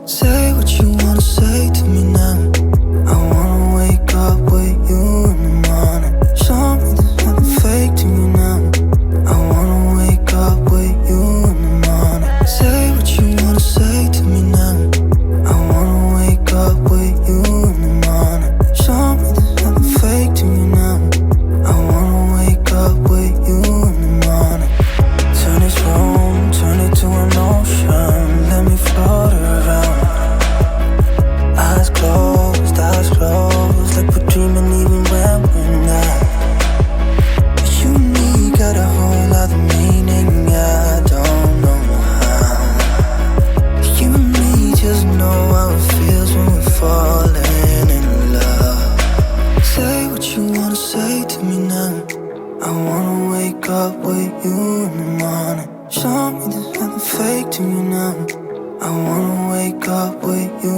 Say what you wanna say to me now. I wanna wake up with you in the morning. Show me there's nothing fake to you now. I wanna wake up with you in the morning. Say what you wanna say to me now. I wanna wake up with you in the morning. Show me there's nothing fake to you now. I wanna wake up with you in the morning. Turn this room, turn it to an ocean. Let me float around. Eyes closed, like we're dreaming even when we're not. You and me got a whole other meaning, I don't know how. You and me just know how it feels when we're falling in love. Say what you wanna say to me now. I wanna wake up with you in the morning. Show me there's nothing fake to you now. I wanna wake up with you